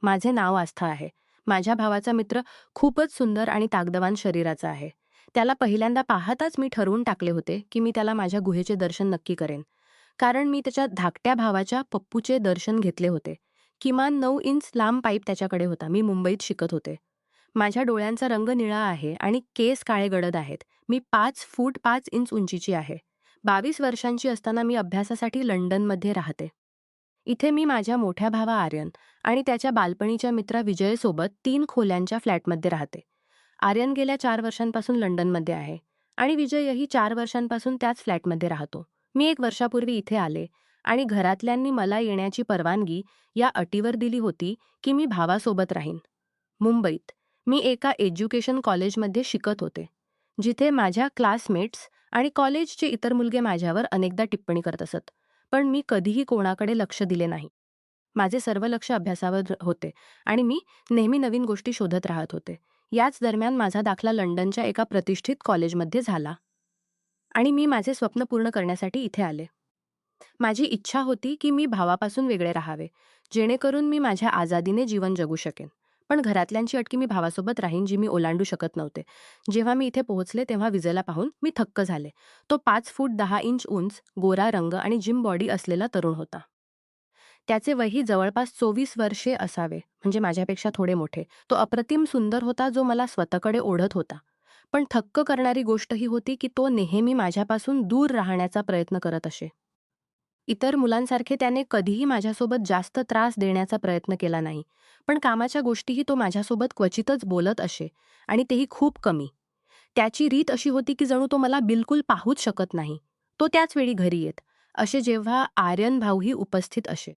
माझे नाव आस्था आहे. माझ्या भावाचा मित्र खूपच सुंदर आणि ताकदवान शरीराचा आहे. त्याला पहिल्यांदा पाहताच मी ठरवून टाकले होते, की मी त्याला माझ्या गुहेचे दर्शन नक्की करेन. कारण मी त्याच्या धाकट्या भावाच्या पप्पूचे दर्शन घेतले होते. किमान 9 इंच लांब पाईप त्याच्याकडे होता. मी मुंबईत शिकत होते. माझ्या डोळ्यांचा रंग निळा आहे आणि केस काळे गडद आहेत. मी 5 फूट 5 इंच उंचीची आहे. 22 वर्षांची असताना मी अभ्यासासाठी लंडनमध्ये राहते. इथे मी माझ्या मोठ्या भावा आर्यन आणि त्याच्या बालपणीच्या मित्रा विजयसोबत 3 खोल्यांच्या फ्लॅटमध्ये राहते. आर्यन गेल्या 4 वर्षांपासून लंडनमध्ये आहे आणि विजयही 4 वर्षांपासून त्याच फ्लॅटमध्ये राहतो. मी 1 वर्षापूर्वी इथे आले आणि घरातल्यांनी मला येण्याची परवानगी या अटीवर दिली होती की मी भावासोबत राहीन. मुंबईत मी एका एज्युकेशन कॉलेजमध्ये शिकत होते, जिथे माझ्या क्लासमेट्स आणि कॉलेजचे इतर मुलगे माझ्यावर अनेकदा टिप्पणी करत असत. पण मी कधीही कोणाकडे लक्ष दिले नाही. माझे सर्व लक्ष अभ्यासावर होते आणि मी नेहमी नवीन गोष्टी शोधत राहत होते. याच दरम्यान माझा दाखला लंडनच्या एका प्रतिष्ठित कॉलेजमध्ये झाला आणि मी माझे स्वप्न पूर्ण करण्यासाठी इथे आले. माझी इच्छा होती की मी भावापासून वेगळे राहावे, जेणेकरून मी माझ्या आझादीने जीवन जगू शकेन. पण घरातल्यांची अट की मी भावासोबत राहीन जी मी ओलांडू शकत नव्हते. जेव्हा मी इथे पोहोचले तेव्हा विजयला पाहून मी थक्क झाले. तो 5 फूट 10 इंच उंच, गोरा रंग आणि जिम बॉडी असलेला तरुण होता. त्याचे वयही जवळपास 24 वर्षे असावे, म्हणजे माझ्यापेक्षा थोडे मोठे. तो अप्रतिम सुंदर होता जो मला स्वतःकडे ओढत होता. पण थक्क करणारी गोष्ट ही होती की तो नेहमी माझ्यापासून दूर राहण्याचा प्रयत्न करत असे. इतर मुलांसारखे त्याने कधीही माझ्यासोबत जास्त त्रास देण्याचा प्रयत्न केला नाही. पण कामाच्या गोष्टीही तो माझ्यासोबत क्वचितच बोलत असे आणि तेही खूप कमी. त्याची रीत अशी होती की जणू तो मला बिलकुल पाहूच शकत नाही. तो त्याच वेळी घरी येत असे जेव्हा आर्यन भाऊही उपस्थित असे.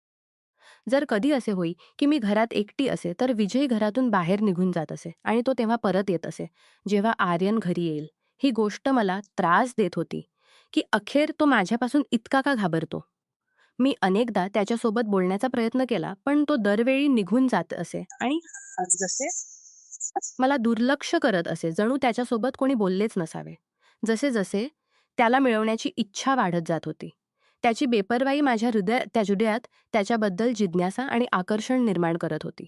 जर कधी असे होई की मी घरात एकटी असे तर विजय घरातून बाहेर निघून जात असे आणि तो तेव्हा परत येत असे जेव्हा आर्यन घरी येईल. ही गोष्ट मला त्रास देत होती की अखेर तो माझ्यापासून इतका का घाबरतो. मी अनेकदा त्याच्यासोबत बोलण्याचा प्रयत्न केला पण तो दरवेळी निघून जात असे आणि जसे मला दुर्लक्ष करत असे, जणू त्याच्यासोबत कोणी बोललेच नसावे. जसे जसे त्याला मिळवण्याची इच्छा वाढत जात होती, त्याची बेपर्वाई माझ्या हृदयात त्याच्याबद्दल जिज्ञासा आणि आकर्षण निर्माण करत होती.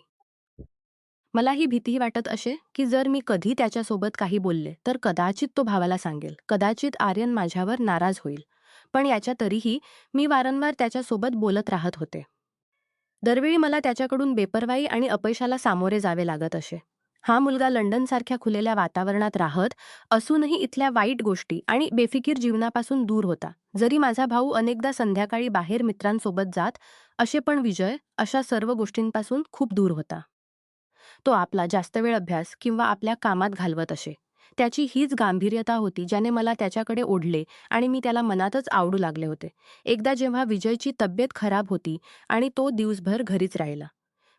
मला ही भीतीही वाटत असे की जर मी कधी त्याच्यासोबत काही बोलले तर कदाचित तो भावाला सांगेल, कदाचित आर्यन माझ्यावर नाराज होईल. पण याच्या तरीही मी वारंवार त्याच्यासोबत बोलत राहत होते. दरवेळी मला त्याच्याकडून बेपर्वाई आणि अपयशाला सामोरे जावे लागत असे. हा मुलगा लंडनसारख्या खुलेल्या वातावरणात राहत असूनही इथल्या वाईट गोष्टी आणि बेफिकीर जीवनापासून दूर होता. जरी माझा भाऊ अनेकदा संध्याकाळी बाहेर मित्रांसोबत जात असे पण विजय अशा सर्व गोष्टींपासून खूप दूर होता. तो आपला जास्त वेळ अभ्यास किंवा आपल्या कामात घालवत असे. त्याची हीच गांभीर्यता होती ज्याने मला त्याच्याकडे ओढले आणि मी त्याला मनातच आवडू लागले होते. एकदा जेव्हा विजयची तब्येत खराब होती आणि तो दिवसभर घरीच राहिला.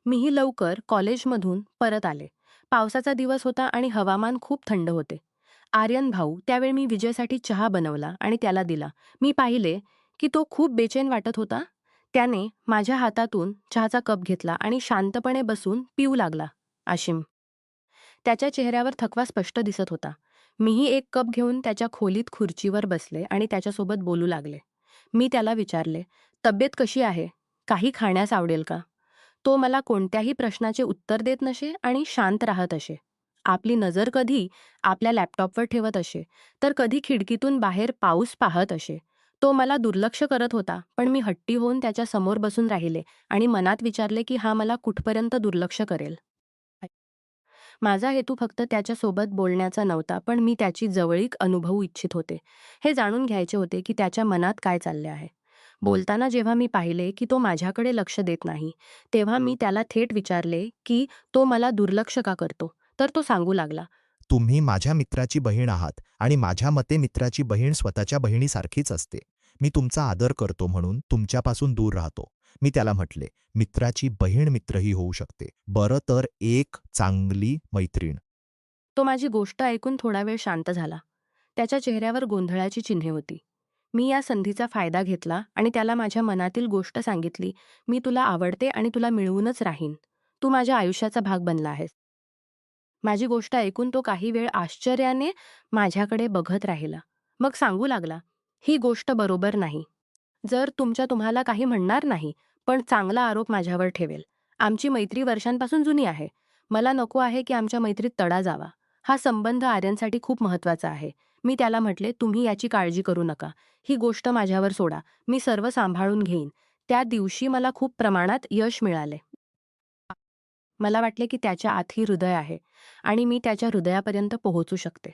मीही लवकर कॉलेजमधून परत आले. पावसाचा दिवस होता आणि हवामान खूप थंड होते. आर्यन भाऊ त्यावेळी मी विजयसाठी चहा बनवला आणि त्याला दिला. मी पाहिले की तो खूप बेचैन वाटत होता. त्याने माझ्या हातातून चहाचा कप घेतला आणि शांतपणे बसून पिऊ लागला. आशिम. त्याच्या चेहऱ्यावर थकवा स्पष्ट दिसत होता. मीही एक कप घेऊन त्याच्या खोलीत खुर्चीवर बसले आणि त्याच्यासोबत बोलू लागले. मी त्याला विचारले, "तब्येत कशी आहे? काही खाण्यास आवडेल का?" तो मला कोणत्याही प्रश्नाचे उत्तर देत नसे आणि शांत राहत असे. आपली नजर कधी आपल्या लॅपटॉपवर ठेवत असे, तर कधी खिडकीतून बाहेर पाऊस पाहत असे. तो मला दुर्लक्ष करत होता, पण मी हट्टी होऊन त्याच्या समोर बसून राहिले आणि मनात विचारले की हा मला कुठपर्यंत दुर्लक्ष करेल. माझा हेतू फक्त त्याच्यासोबत बोलण्याचा नव्हता, पण मी त्याची जवळीक अनुभवू इच्छित होते. हे जाणून घ्यायचे होते की त्याच्या मनात काय चालले आहे. बोलताना जेव्हा मी पाहिले की तो माझ्याकडे लक्ष देत नाही, तेव्हा मी त्याला थेट विचारले की तो मला दुर्लक्ष का करतो? तर तो सांगू लागला, तुम्ही माझ्या मित्राची बहीण आहात आणि माझ्या मते मित्राची बहीण स्वतःच्या बहिणीसारखीच असते. मी तुमचा आदर करतो म्हणून तुमच्यापासून दूर राहतो. मी त्याला म्हटले, मित्राची बहीण मित्रही होऊ शकते. बरं तर एक चांगली मैत्रीण. तो माझी गोष्ट ऐकून थोडा वेळ शांत झाला. त्याच्या चेहऱ्यावर गोंधळाची चिन्हे होती. मी या संधीचा फायदा घेतला आणि त्याला माझ्या मनातील गोष्ट सांगितली. मी तुला आवडते आणि तुला मिळवूनच राहीन. तू माझ्या आयुष्याचा भाग बनला आहेस. माझी गोष्ट ऐकून तो काही वेळ आश्चर्याने माझ्याकडे बघत राहिला. मग सांगू लागला, ही गोष्ट बरोबर नाही. जर तुम्हाला काही म्हणणार नाही, पण चांगला आरोप माझ्यावर ठेवेल. आमची मैत्री वर्षांपासून जुनी आहे. मला नको आहे की आमच्या मैत्रीत तडा जावा. हा संबंध आर्यनसाठी खूप महत्त्वाचा आहे. मी त्याला म्हटले, तुम्ही याची काळजी करू नका. ही गोष्ट माझ्यावर सोडा. मी सर्व सांभाळून घेईन. त्या दिवशी मला खूप प्रमाणात यश मिळाले. मला वाटले की त्याच्या आतही हृदय आहे आणि मी त्याच्या हृदयापर्यंत पोहोचू शकते.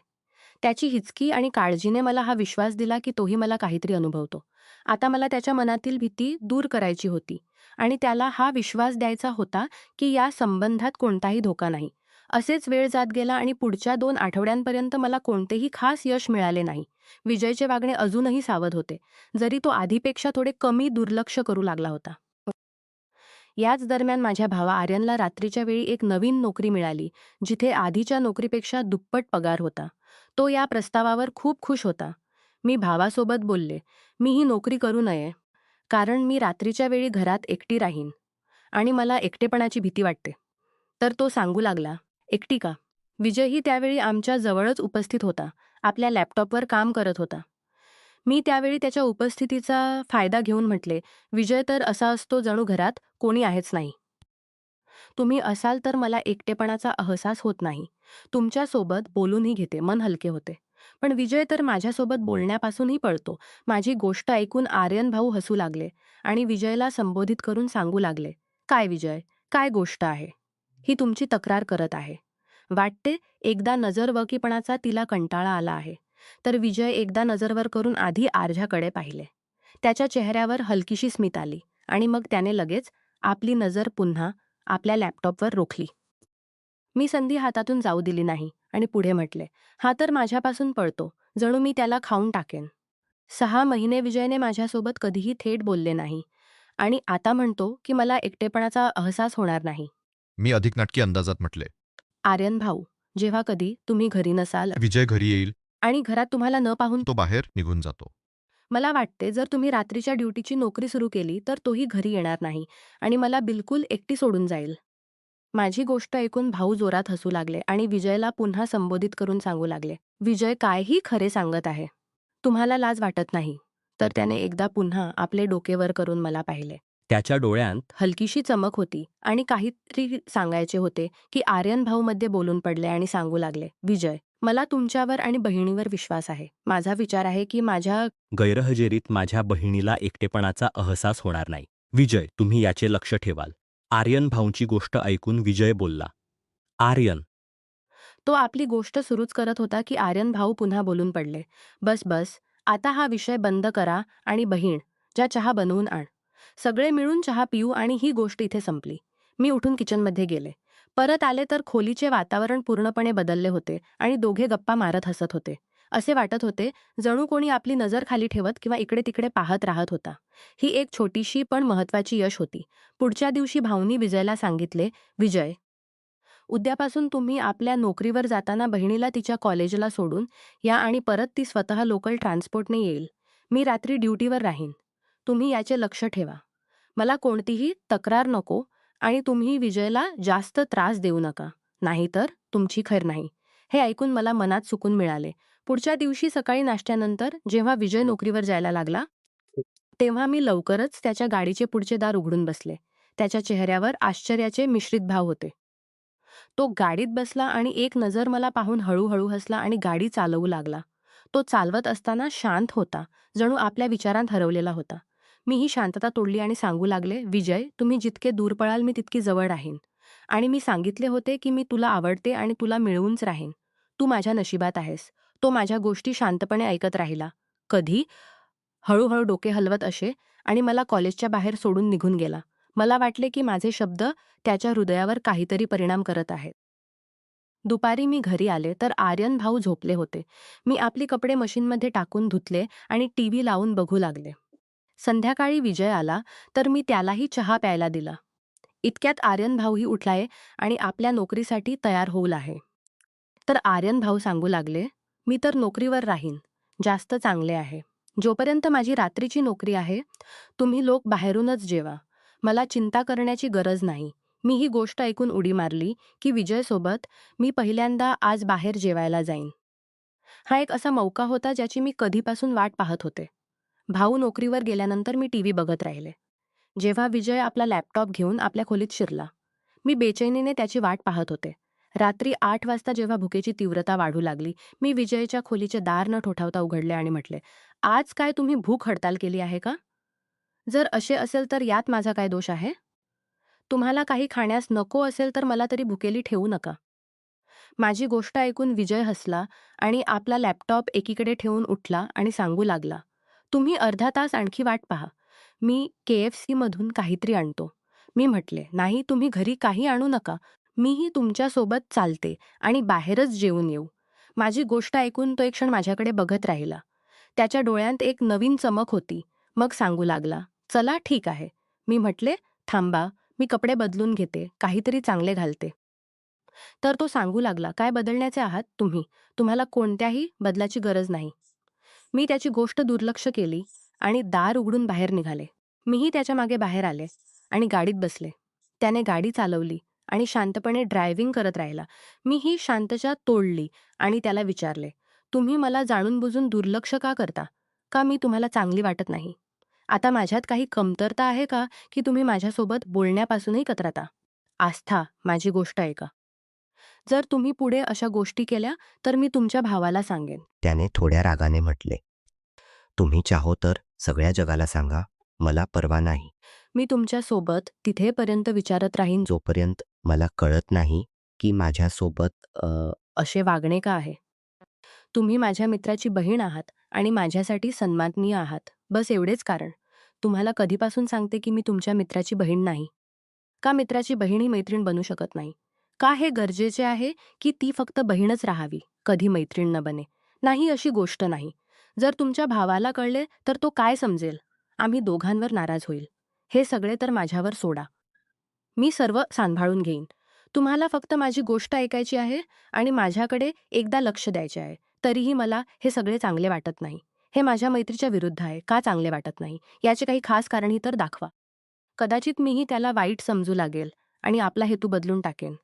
त्याची हिचकी आणि काळजीने मला हा विश्वास दिला की तोही मला काहीतरी अनुभवतो. आता मला त्याच्या मनातील भीती दूर करायची होती आणि त्याला हा विश्वास द्यायचा होता की या संबंधात कोणताही धोका नाही. असेच वेळ जात गेला आणि पुढच्या 2 आठवड्यांपर्यंत मला कोणतेही खास यश मिळाले नाही. विजयचे वागणे अजूनही सावध होते, जरी तो आधीपेक्षा थोडे कमी दुर्लक्ष करू लागला होता. याच दरम्यान माझ्या भावा आर्यनला रात्रीच्या वेळी एक नवीन नोकरी मिळाली, जिथे आधीच्या नोकरीपेक्षा दुप्पट पगार होता. तो या प्रस्तावावर खूप खुश होता. मी भावासोबत बोलले, मी ही नोकरी करू नये, कारण मी रात्रीच्या वेळी घरात एकटी राहीन आणि मला एकटेपणाची भीती वाटते. तर तो सांगू लागला, एकटी का? विजयही त्यावेळी आमच्या जवळच उपस्थित होता. आपल्या लॅपटॉपवर काम करत होता. मी त्यावेळी त्याच्या उपस्थितीचा फायदा घेऊन म्हटले, विजय तर असा असतो जणू घरात कोणी आहेच नाही. तुम्ही असाल तर मला एकटेपणाचा अहसास होत नाही. तुमच्यासोबत बोलूनही घेते, मन हलके होते. पण विजय तर माझ्यासोबत बोलण्यापासूनही पळतो. माझी गोष्ट ऐकून आर्यन भाऊ हसू लागले आणि विजयला संबोधित करून सांगू लागले, काय विजय, काय गोष्ट आहे? ही तुमची तक्रार करत आहे. वाटते एकदा नजरवकीपणाचा तिला कंटाळा आला आहे. तर विजय एकदा नजरवर करून आधी आर्याकडे पाहिले. त्याच्या चेहऱ्यावर हलकीशी स्मित आली आणि मग त्याने लगेच आपली नजर पुन्हा आपल्या लॅपटॉपवर रोखली. मी संधी हातातून जाऊ दिली नाही आणि पुढे म्हटले, हा तर माझ्यापासून पळतो, जणू मी त्याला खाऊन टाकेन. 6 महिने विजयने माझ्यासोबत कधीही थेट बोलले नाही आणि आता म्हणतो की मला एकटेपणाचा अहसास होणार नाही. मी अधिक नाटकी अंदाजात म्हटले. आर्यन भाऊ, जेव्हा कधी तुम्ही घरी नसाल विजय घरी येईल, आणि घरात तुम्हाला न पाहून तो बाहेर निघून जातो. मला वाटते जर तुम्ही रात्रीच्या ड्युटीची नोकरी सुरू केली तर तोही घरी येणार नाही आणि मला बिलकुल एकटी सोडून जाईल. माझी गोष्ट ऐकून भाऊ जोरात हसू लागले आणि विजयला पुन्हा संबोधित करून सांगू लागले, विजय कायही खरे सांगत आहे. तुम्हाला लाज वाटत नाही. तर त्याने एकदा पुन्हा आपले डोके वर करून मला पाहिले. त्याच्या डोळ्यांत हलकीशी चमक होती आणि काहीतरी सांगायचे होते की आर्यन भाऊ मध्ये बोलून पडले आणि सांगू लागले, विजय, मला तुमच्यावर आणि बहिणीवर विश्वास आहे. माझा विचार आहे की माझ्या गैरहजेरीत माझ्या बहिणीला एकटेपणाचा अहसास होणार नाही. विजय, तुम्ही याचे लक्ष ठेवाल. आर्यन भाऊंची गोष्ट ऐकून विजय बोलला, आर्यन. तो आपली गोष्ट सुरूच करत होता की आर्यन भाऊ पुन्हा बोलून पडले, बस बस, आता हा विषय बंद करा आणि बहीण, ज्या चहा बनवून आण. सगळे मिळून चहा पिऊ आणि ही गोष्ट इथे संपली. मी उठून किचनमध्ये गेले. परत आले तर खोलीचे वातावरण पूर्णपणे बदलले होते आणि दोघे गप्पा मारत हसत होते. असे वाटत होते जणू कोणी आपली नजर खाली ठेवत किंवा इकडे तिकडे पाहत राहत होता. ही एक छोटीशी पण महत्त्वाची यश होती. पुढच्या दिवशी भाऊनी विजयला सांगितले, विजय, उद्यापासून तुम्ही आपल्या नोकरीवर जाताना बहिणीला तिच्या कॉलेजला सोडून या आणि परत ती स्वतः लोकल ट्रान्सपोर्टने येईल. मी रात्री ड्युटीवर राहीन. तुम्ही याचे लक्ष ठेवा. मला कोणतीही तक्रार नको आणि तुम्ही विजयला जास्त त्रास देऊ नका. नाहीतर तुमची खैर नाही. हे ऐकून मला मनात सुकून मिळाले. पुढच्या दिवशी सकाळी नाश्त्यानंतर जेव्हा विजय नोकरीवर जायला लागला, तेव्हा मी लवकरच त्याच्या गाडीचे पुढचे दार उघडून बसले. त्याच्या चेहऱ्यावर आश्चर्याचे मिश्रित भाव होते. तो गाडीत बसला आणि एक नजर मला पाहून हळूहळू हसला आणि गाडी चालवू लागला. तो चालवत असताना शांत होता, जणू आपल्या विचारांत हरवलेला होता. मी ही शांतता तोडली आणि सांगू लागले, विजय, तुम्ही जितके दूर पळाल मी तितकी जवळ राहीन. आणि मी सांगितले होते की मी तुला आवडते आणि तुला मिळवूनच राहीन. तू माझ्या नशिबात आहेस. तो माझ्या गोष्टी शांतपणे ऐकत राहिला. कधी हळूहळू डोके हलवत असे आणि मला कॉलेजच्या बाहेर सोडून निघून गेला. मला वाटले की माझे शब्द त्याच्या हृदयावर काहीतरी परिणाम करत आहेत. दुपारी मी घरी आले तर आर्यन भाऊ झोपले होते. मी आपली कपडे मशीनमध्ये टाकून धुतले आणि टीव्ही लावून बघू लागले. संध्याकाळी विजय आला तर मी त्यालाही चहा प्यायला दिला. इतक्यात आर्यन भाऊही उठलाय आणि आपल्या नोकरीसाठी तयार होऊ आहे. तर आर्यन भाऊ सांगू लागले, मी तर नोकरीवर राहीन. जास्त चांगले आहे. जोपर्यंत माझी रात्रीची नोकरी आहे, तुम्ही लोक बाहेरूनच जेवा. मला चिंता करण्याची गरज नाही. मी ही गोष्ट ऐकून उडी मारली की विजयसोबत मी पहिल्यांदा आज बाहेर जेवायला जाईन. हा एक असा मौका होता ज्याची मी कधीपासून वाट पाहत होते. भाऊ नोकरीवर गेल्यानंतर मी टीव्ही बघत राहिले. जेव्हा विजय आपला लॅपटॉप घेऊन आपल्या खोलीत शिरला. मी बेचैनीने त्याची वाट पाहत होते. रात्री 8 वाजता जेव्हा भुकेची तीव्रता वाढू लागली, मी विजयच्या खोलीचे दार न ठोठावता उघडले आणि म्हटले, "आज काय तुम्ही भूक हडताल केली आहे का? जर असे असेल तर यात माझा काय दोष आहे? तुम्हाला काही खाण्यास नको असेल तर मला तरी भुकेली ठेवू नका." माझी गोष्ट ऐकून विजय हसला आणि आपला लॅपटॉप एकीकडे ठेवून उठला आणि सांगू लागला, "तुम्ही अर्धा तास आणखी वाट पहा. मी KFC मधून काहीतरी आणतो." मी म्हटले, "नाही, तुम्ही घरी काही आणू नका. मीही तुमच्यासोबत चालते आणि बाहेरच जेवून येऊ." माझी गोष्ट ऐकून तो एक क्षण माझ्याकडे बघत राहिला. त्याच्या डोळ्यांत एक नवीन चमक होती. मग सांगू लागला, "चला ठीक आहे." मी म्हटले, "थांबा, मी कपडे बदलून घेते, काहीतरी चांगले घालते." तर तो सांगू लागला, "काय बदलण्याचे आहात तुम्ही? तुम्हाला कोणत्याही बदलाची गरज नाही." मी त्याची गोष्ट दुर्लक्ष केली आणि दार उघडून बाहेर निघाले. मीही त्याच्या मागे बाहेर आले आणि गाडीत बसले. त्याने गाडी चालवली आणि शांतपणे ड्रायव्हिंग करत राहिला. मी ही शांतता तोडली आणि त्याला विचारले, "तुम्ही मला जाणून-बुजून दुर्लक्ष का करता? का मी तुम्हाला चांगली वाटत नाही? आता माझ्यात काही कमतरता आहे का, की तुम्ही माझ्यासोबत बोलण्यापासूनही कचरता? आस्था, माझी गोष्ट ऐका. जर तुम्ही पुढे अशा गोष्टी केल्या, तर मी तुमच्या भावाला सांगेन." त्याने थोड्या रागाने म्हटले, "तुम्ही चाहो तर सगळ्या जगाला सांगा, मला पर्वा नाही. मी तुमच्यासोबत तिथेपर्यंत विचारत राहीन जोपर्यंत मला कळत नाही की माझ्यासोबत असे वागणे का आहे. तुम्ही माझ्या मित्राची बहीण आहात आणि माझ्यासाठी सन्माननीय आहात. बस एवढेच कारण. तुम्हाला कधीपासून सांगते की मी तुमच्या मित्राची बहीण नाही. का मित्राची बहीण ही मैत्रीण बनू शकत नाही? का हे गरजेचे आहे की ती फक्त बहीणच राहावी, कधी मैत्रीण न बने? नाही, अशी गोष्ट नाही. जर तुमच्या भावाला कळले तर तो काय समजेल? आम्ही दोघांवर नाराज होईल. हे सगळे तर माझ्यावर सोडा. मी सर्व सांभाळून घेईन. तुम्हाला फक्त माझी गोष्ट ऐकायची आहे आणि माझ्याकडे एकदा लक्ष द्यायचे आहे. तरीही मला हे सगळे चांगले वाटत नाही. हे माझ्या मैत्रीच्या विरुद्ध आहे. का चांगले वाटत नाही? याचे काही खास कारणही तर दाखवा. कदाचित मीही त्याला वाईट समजू लागेल आणि आपला हेतू बदलून टाकेन.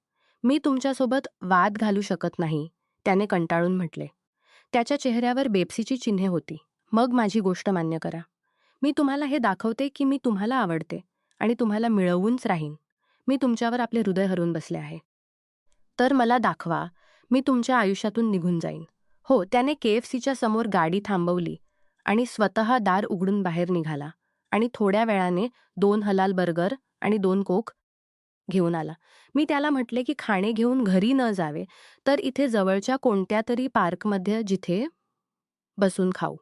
मी तुमच्यासोबत वाद घालू शकत नाही, त्याने कंटाळून म्हटले. त्याच्या चेहऱ्यावर बेपसीची चिन्हे होती. मग माझी गोष्ट मान्य करा. मी तुम्हाला हे दाखवते की मी तुम्हाला आवडते आणि तुम्हाला मिळवूनच राहीन. मी तुमच्यावर आपले हृदय हरवून बसले आहे. तर मला दाखवा, मी तुमच्या आयुष्यातून निघून जाईन. हो, त्याने KFCच्या समोर गाडी थांबवली आणि स्वतः दार उघडून बाहेर निघाला आणि थोड्या वेळाने 2 हलाल बर्गर आणि 2 कोक घेऊन आला. मी त्याला म्हटले की खाणे घेऊन घरी न जावे, तर इथे जवळच्या कोणत्यातरी पार्कमध्ये जिथे बसून खाऊ.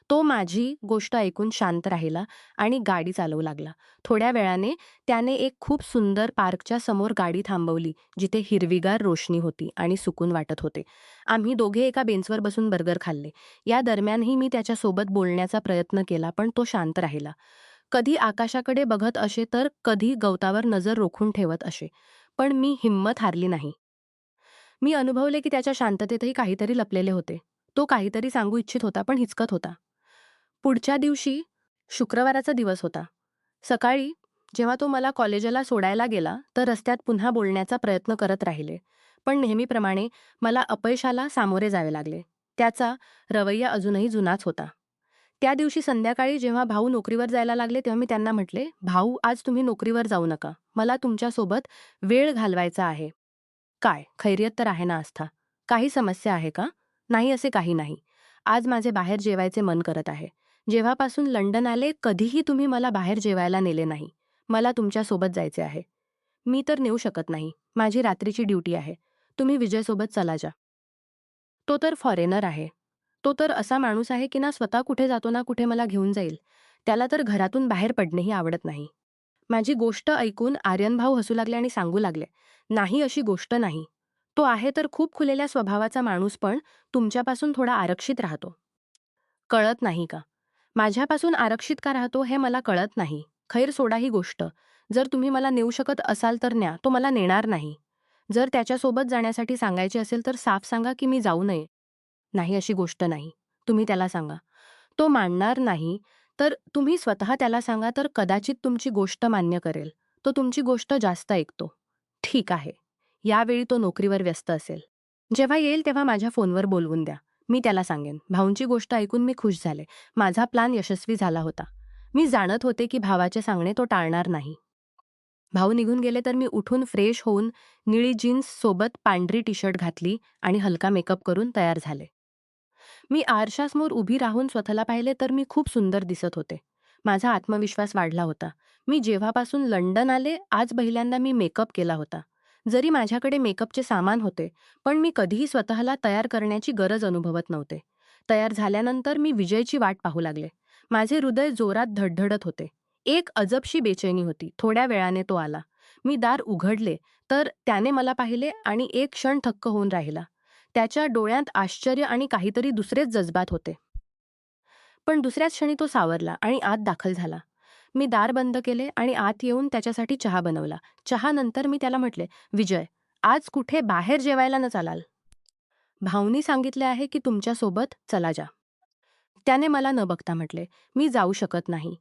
तो माझी गोष्ट ऐकून शांत राहिला आणि गाडी चालवू लागला. थोड्या वेळाने त्याने एक खूप सुंदर पार्कच्या समोर गाडी थांबवली, जिथे हिरवीगार रोशनी होती आणि सुकून वाटत होते. आम्ही दोघे एका बेंचवर बसून बर्गर खाल्ले. या दरम्यानही मी त्याच्यासोबत बोलण्याचा प्रयत्न केला, पण तो शांत राहिला. कधी आकाशाकडे बघत असे, तर कधी गवतावर नजर रोखून ठेवत असे. पण मी हिंमत हारली नाही. मी अनुभवले की त्याच्या शांततेतही काहीतरी लपलेले होते. तो काहीतरी सांगू इच्छित होता, पण हिचकत होता. पुढच्या दिवशी शुक्रवाराचा दिवस होता. सकाळी जेव्हा तो मला कॉलेजला सोडायला गेला, तर रस्त्यात पुन्हा बोलण्याचा प्रयत्न करत राहिले. पण नेहमीप्रमाणे मला अपयशाला सामोरे जावे लागले. त्याचा रवैया अजूनही जुनाच होता. त्या दिवशी संध्याकाळी जेव्हा भाऊ नोकरीवर जायला लागले, तेव्हा मी त्यांना म्हटले, "भाऊ, आज तुम्ही नोकरीवर जाऊ नका. मला तुमच्यासोबत वेळ घालवायचा आहे." "काय, खैरियत तर आहे ना आस्था? काही समस्या आहे का?" "नाही, असे काही नाही. आज माझे बाहेर जेवायचे मन करत आहे. जेव्हापासून लंडन आले, कधीही तुम्ही मला बाहेर जेवायला नेले नाही. मला तुमच्यासोबत जायचे आहे." "मी तर नेऊ शकत नाही. माझी रात्रीची ड्युटी आहे. तुम्ही विजयसोबत चला जा. तो तर फॉरेनर आहे. तो तर असा माणूस आहे की ना स्वतः कुठे जातो ना कुठे मला घेऊन जाईल. त्याला तर घरातून बाहेर पडणेही आवडत नाही." माझी गोष्ट ऐकून आर्यन भाऊ हसू लागले आणि सांगू लागले, "नाही, अशी गोष्ट नाही. तो आहे तर खूप खुलेल्या स्वभावाचा माणूस, पण तुमच्यापासून थोडा आरक्षित राहतो. कळत नाही का? माझ्यापासून आरक्षित का राहतो हे मला कळत नाही. खैर, सोडा ही गोष्ट. जर तुम्ही मला नेऊ शकत असाल तर न्या. तो मला नेणार नाही. जर त्याच्यासोबत जाण्यासाठी सांगायचे असेल तर साफ सांगा की मी जाऊ नये." "नाही, अशी गोष्ट नाही. तुम्ही त्याला सांगा." "तो मानणार नाही, तर तुम्ही स्वतः त्याला सांगा, तर कदाचित तुमची गोष्ट मान्य करेल. तो तुमची गोष्ट जास्त ऐकतो." "ठीक आहे." यावेळी तो नोकरीवर व्यस्त असेल. "जेव्हा येईल तेव्हा माझ्या फोनवर बोलवून द्या. मी त्याला सांगेन." भाऊंची गोष्ट ऐकून मी खुश झाले. माझा प्लान यशस्वी झाला होता. मी जाणत होते की भावाचे सांगणे तो टाळणार नाही. भाऊ निघून गेले तर मी उठून फ्रेश होऊन निळी जीन्स सोबत पांढरी टी शर्ट घातली आणि हलका मेकअप करून तयार झाले. मी आरशासमोर उभी राहून स्वतःला पाहिले तर मी खूप सुंदर दिसत होते. माझा आत्मविश्वास वाढला होता. मी जेव्हापासून लंडन आले आज पहिल्यांदा मी मेकअप केला होता. जरी माझ्याकडे मेकअपचे सामान होते, पण मी कधीही स्वतःला तयार करण्याची गरज अनुभवत नव्हते. तयार झाल्यानंतर मी विजयची वाट पाहू लागले. माझे हृदय जोरात धडधडत होते. एक अजबशी बेचैनी होती. थोड्या वेळाने तो आला. मी दार उघडले तर त्याने मला पाहिले आणि एक क्षण थक्क होऊन राहिला. त्याच्या डोळ्यात आश्चर्य आणि काहीतरी दुसरेच जज्बात होते. पण दुसऱ्याच क्षणी तो सावरला आणि आत दाखल झाला. मी दार बंद केले आणि आत येऊन त्याच्यासाठी चहा बनवला. चहानंतर मी त्याला म्हटले, "विजय, आज कुठे बाहेर जेवायला न चालाल? भाऊनी सांगितले आहे की तुमच्यासोबत चला जा." त्याने मला न बघता म्हटले, "मी जाऊ शकत नाही.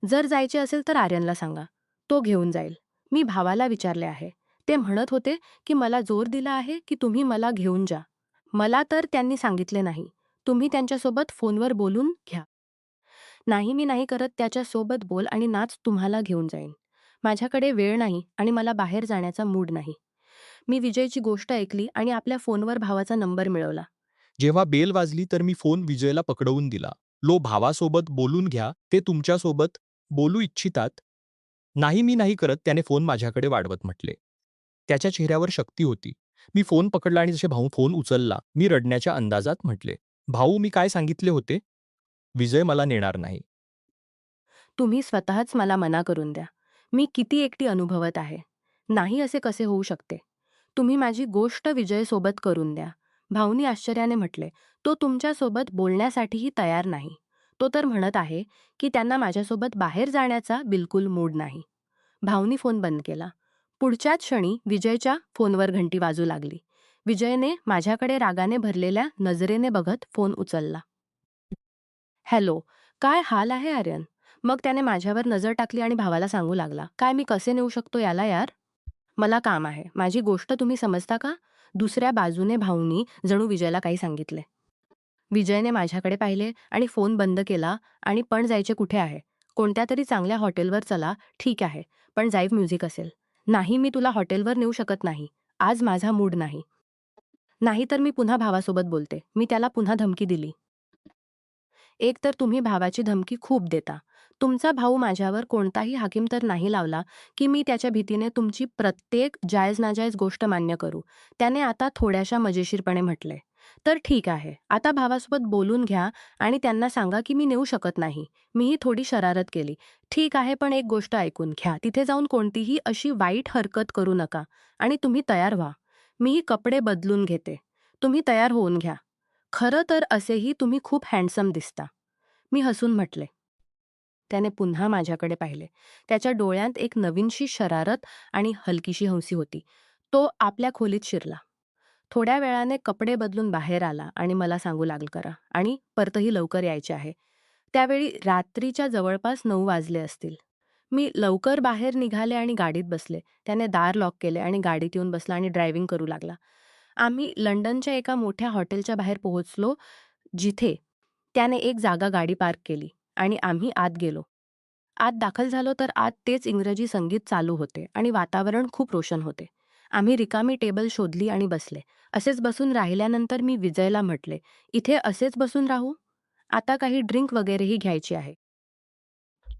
जर जायचे असेल तर आर्यनला सांगा. तो घेऊन जाईल." मी भावाला विचारले आहे. ते म्हणत होते की मला जोर दिला आहे की तुम्ही मला घेऊन जा. मला तर त्यांनी सांगितले नाही. तुम्ही त्यांच्यासोबत फोनवर बोलून घ्या. नाही मी नाही करत त्याच्यासोबत बोल आणि नाच तुम्हाला घेऊन जाईन. माझ्याकडे वेळ नाही आणि मला बाहेर जाण्याचा मूड नाही. मी विजयची गोष्ट ऐकली आणि आपल्या फोनवर भावाचा नंबर मिळवला. जेव्हा बेल वाजली तर मी फोन विजयला पकडवून दिला. लो भावासोबत बोलून घ्या, ते तुमच्यासोबत बोलू इच्छितात. नाही मी नाही करत त्याने फोन माझ्याकडे वाढवत म्हटले. त्याच्या चेहऱ्यावर शक्ती होती. मी फोन पकडला आणि जसे भाऊ फोन उचलला, मी रडण्याच्या अंदाजात म्हटले, भाऊ मी काय सांगितले होते? विजय मला नेणार नाही. तुम्ही स्वतःच मला मना करून द्या. मी किती एकटी अनुभवत आहे. नाही असे कसे होऊ शकते? तुम्ही माझी गोष्ट विजयसोबत करून द्या. भाऊनी आश्चर्याने म्हटले, तो तुमच्यासोबत बोलण्यासाठीही तयार नाही. तो तर म्हणत आहे की त्यांना माझ्यासोबत बाहेर जाण्याचा बिलकुल मूड नाही. भाऊनी फोन बंद केला. पुढच्याच क्षणी विजयच्या फोनवर घंटी वाजू लागली. विजयने माझ्याकडे रागाने भरलेल्या नजरेने बघत फोन उचलला. हॅलो, काय हाल आहे आर्यन? मग त्याने माझ्यावर नजर टाकली आणि भावाला सांगू लागला, काय मी कसे नेऊ शकतो याला यार? मला काम आहे. माझी गोष्ट तुम्ही समजता का? दुसऱ्या बाजूने भाऊनी जणू विजयला काही सांगितले. विजयने माझ्याकडे पाहिले आणि फोन बंद केला आणि पण जायचे कुठे आहे? कोणत्या तरी चांगल्या हॉटेलवर चला, ठीक आहे. पण लाईव्ह म्युझिक असेल. नाही मी तुला हॉटेलवर नेऊ शकत नाही. आज माझा मूड नाही. नाहीतर मी पुन्हा भावासोबत बोलते. मी त्याला पुन्हा धमकी दिली. एक तर तुम्ही भावाची धमकी खूप देता. तुमचा भाऊ माझ्यावर कोणताही हाकीम तर नाही लावला की मी त्याच्या भीतीने तुमची प्रत्येक जायज-नाजायज गोष्ट मान्य करू. त्याने आता थोड्याशा मजेशीरपणे म्हटले. तर ठीक आहे. आता भावासोबत बोलून घ्या आणि त्यांना सांगा की मी नेऊ शकत नाही. मीही थोडी शरारत केली. ठीक आहे पण एक गोष्ट ऐकून घ्या. तिथे जाऊन कोणतीही अशी वाईट हरकत करू नका आणि तुम्ही तयार व्हा. मीही कपडे बदलून घेते. तुम्ही तयार होऊन घ्या. खरं तर असेही तुम्ही खूप हँडसम दिसता. मी हसून म्हटले. त्याने पुन्हा माझ्याकडे पाहिले. त्याच्या डोळ्यात एक नवीनशी शरारत आणि हलकीशी हौसी होती. तो आपल्या खोलीत शिरला. थोड्या वेळाने कपडे बदलून बाहेर आला आणि मला सांगू लागला करा आणि परतही लवकर यायचे आहे. त्यावेळी रात्रीच्या जवळपास 9 वाजले असतील. मी लवकर बाहेर निघाले आणि गाडीत बसले. त्याने दार लॉक केले आणि गाडीत येऊन बसला आणि ड्रायव्हिंग करू लागला. आम्ही लंडनच्या एका मोठ्या हॉटेलच्या बाहेर पोहोचलो, जिथे त्याने एक जागा गाडी पार्क केली आणि आम्ही आत गेलो. आत दाखल झालो तर आत तेच इंग्रजी संगीत चालू होते आणि वातावरण खूप रोशन होते. आम्ही रिकामी टेबल शोधली आणि बसले. असेच बसून राहिल्यानंतर मी विजयला म्हटले, "इथे असेच बसून राहू? आता काही ड्रिंक वगैरेही घ्यायची आहे."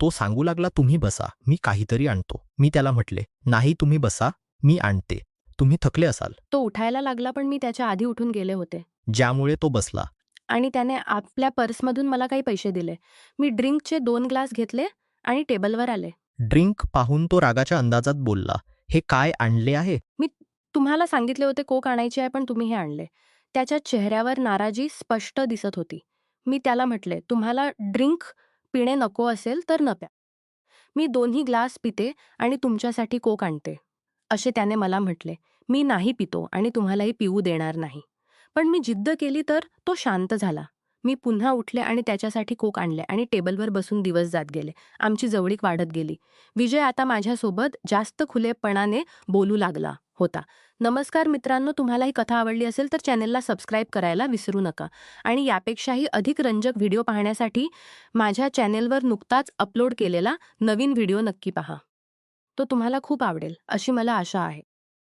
तो सांगू लागला, तुम्ही बसा, मी काहीतरी आणतो. मी त्याला म्हटले, नाही तुम्ही बसा, मी आणते. तुम्ही थकले असाल. तो उठायला लागला पण मी त्याच्या आधी उठून गेले होते. ज्यामुळे तो बसला. आणि त्याने आपल्या पर्समधून मला काही पैसे दिले. मी ड्रिंकचे 2 ग्लास घेतले आणि टेबलवर आले. ड्रिंक पाहून तो रागाच्या अंदाजात बोलला, हे काय आणले आहे? मी तुम्हाला सांगितले होते कोक आणायची आहे पण तुम्ही हे आणले. त्याच्या चेहऱ्यावर नाराजी स्पष्ट दिसत होती. मी त्याला म्हटले, तुम्हाला ड्रिंक पिणे नको असेल तर न प्या. मी 2ही ग्लास पिते आणि तुमच्यासाठी कोक आणते. असे त्याने मला म्हटले. मी नाही पितो आणि तुम्हालाही पिऊ देणार नाही. पण मी जिद्द केली तर तो शांत झाला. मी पुन्हा उठले आणि त्याच्यासाठी कोक आणले आणि टेबलवर बसून दिवस जात गेले. आमची जवळीक वाढत गेली. विजय आता माझ्यासोबत जास्त खुलेपणाने बोलू लागला होता. नमस्कार मित्रांनो, तुम्हाला ही कथा आवडली असेल तर चॅनेलला सबस्क्राईब करायला विसरू नका आणि यापेक्षाही अधिक रंजक व्हिडिओ पाहण्यासाठी माझ्या चॅनेलवर नुकताच अपलोड केलेला नवीन व्हिडिओ नक्की पहा. तो तुम्हाला खूप आवडेल अशी मला आशा आहे.